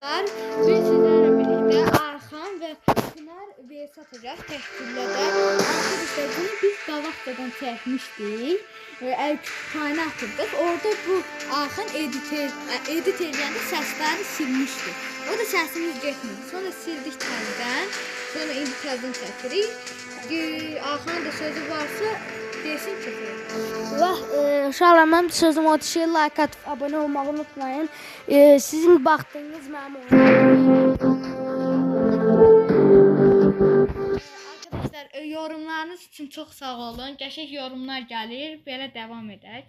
Biz sizlerle birlikte Arxan ve Pınar vs atacağız tehditlərdə. Arkadaşlar bunu biz qabaqcadan çəkmişdik. El kütüphane atırdıq. Orada bu Arxan edit edəndə səsləri silmişdi. O da səsimiz getmedi. Sonra sildik təzədən. Sonra indi təzədən çəkirik. Arxanın da sözü varsa desin çəkirik. Uşaqlar, mənim sözüm odur ki, like atıb abunə olmağı unutmayın. Sizin baxdığınız mənim Arkadaşlar, yorumlarınız için çok sağ olun. Qəşəng yorumlar gəlir. Belə devam edək.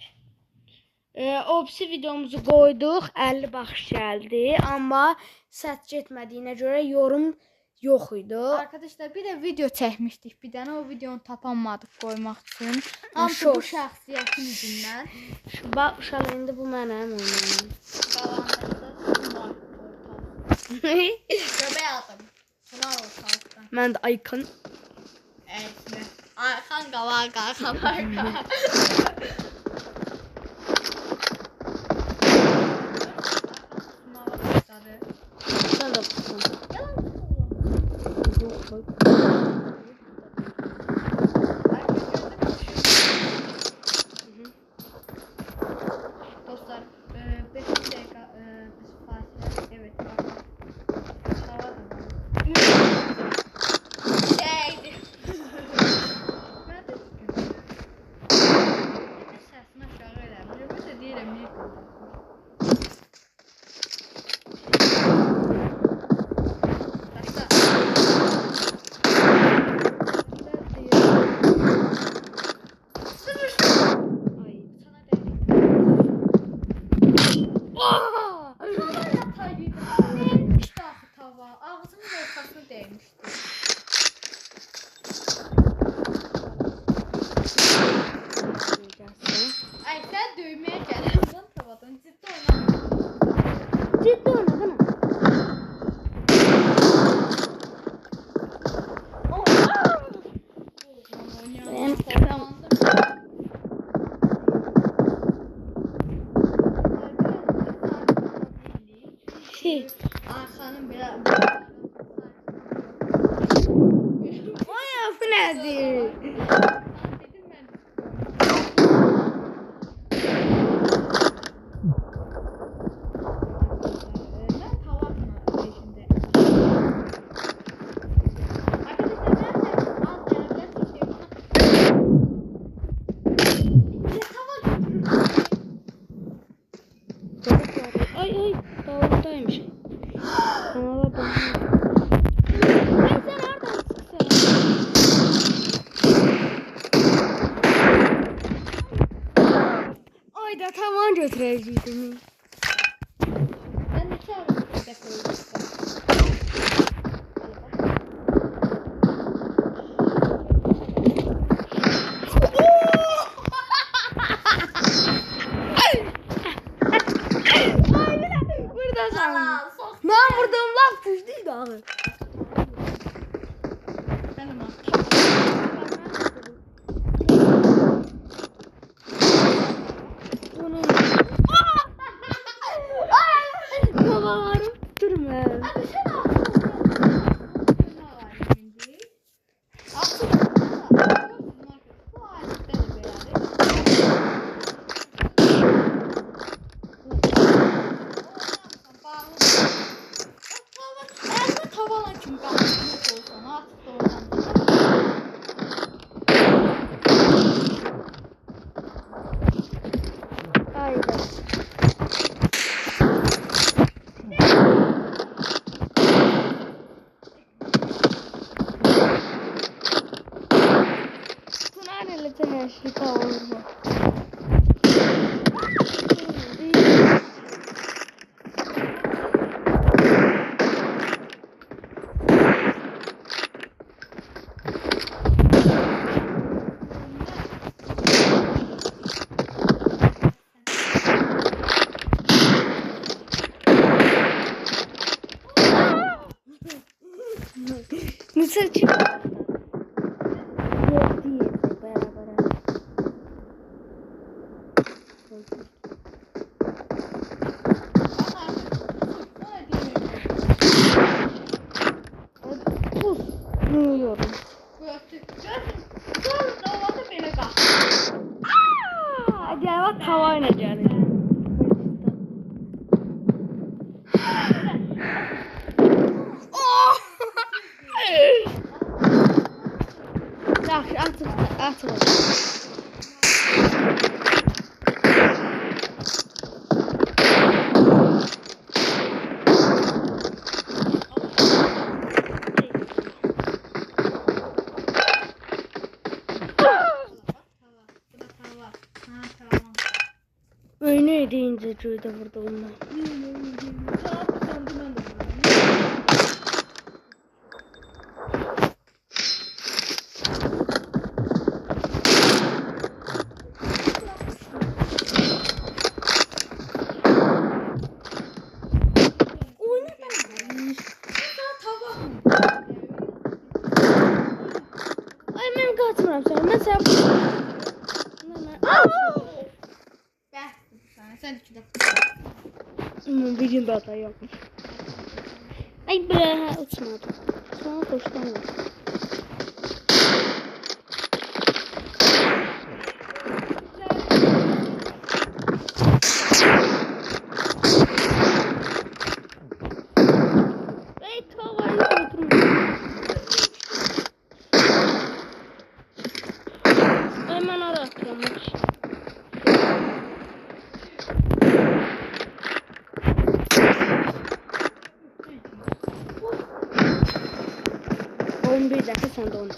Opsi videomuzu qoyduq, 50 baxış gəldi. Amma səs getmədiyinə görə yorum yox idi. Arkadaşlar, bir de video çəkmişdik bir dənə. O videonu tapanmadıq qoymaq üçün. Hamısı bu şəxsiyyətin üzündən. Bax, uşaqlar, indi bu mənim oyunum. Göbək aldım. Pınar ortalıqdan. Mən də Aykan. Evet. Arxan qabağa qalxan arqa. Sən də baxın. Dostlar, 5 dakika fasilə. Evet, bakın. Hava da var. Şeydi. Ben de səsini aşağı eləmir. Ben de deyirəm, niyə ağzının ortasına değmişti. Ay sen dövmeye geliyorsun tavadan. Ciddi oynama. Ciddi oynadın mı? Arxanın biraz... Oya, bu nədir? Ay, davudaymış. Kanala bak. Ay, sen oradan çıksana. Ay da tavan götürəcəkdim. Ben neçə arasında koymuştum. Burada sen. Ben buradayım lan, düşdüydü abi. Benim Bunun. Babalarım durma. hadi sen Haydi. Pınar eləcə hər şey olur mu? Mısır çıktı. Yedi beraber. Bilmiyorum. Sonra da olanda belə qalx. Acaba tavayla gelir. Yaxşı, atılır. Öynü edince cüyde vurdu ondan. Ay ben kaçmıram sana. Mesela Sen iki dəfə. bir gün de hata yapmış. Ay bre uçmadı. Sonra hoşlanmadı. Ay tavayla oturmuş. Ay ben ara atlamış. On bir dakika sen de onu.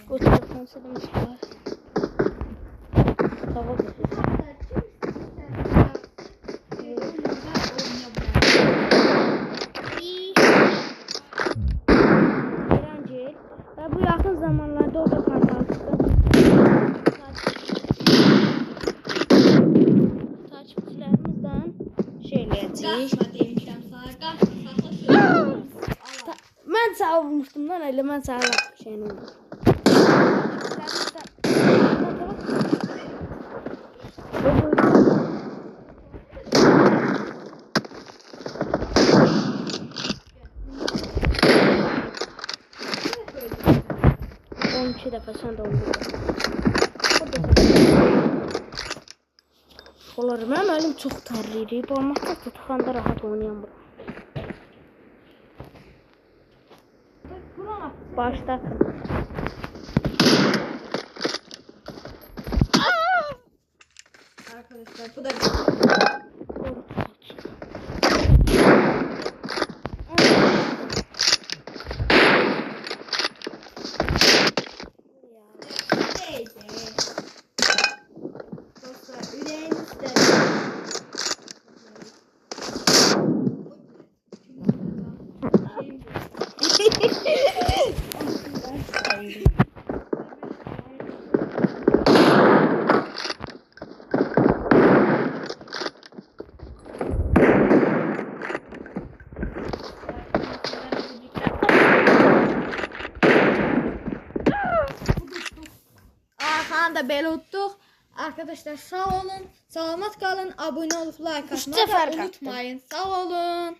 O telefon silmiş var. Tava koyuyor. Eğlenceli. Ve bu yakın zamanlarda o da kartallıkta. Takipçilerimizden şeyleyeceğiz. Ben savurmuştum lan öyle ben savurmuştum şeyini. On iki defa sen de onu. Olarım hem elim çok terliydi. Bu olmazsa tutanda rahat oynayamıyorum. Başta. Arkadaşlar bu da da belə utduq. Arkadaşlar sağ olun. Salamat qalın. Abunə olub like atmayı unutmayın. Sağ olun.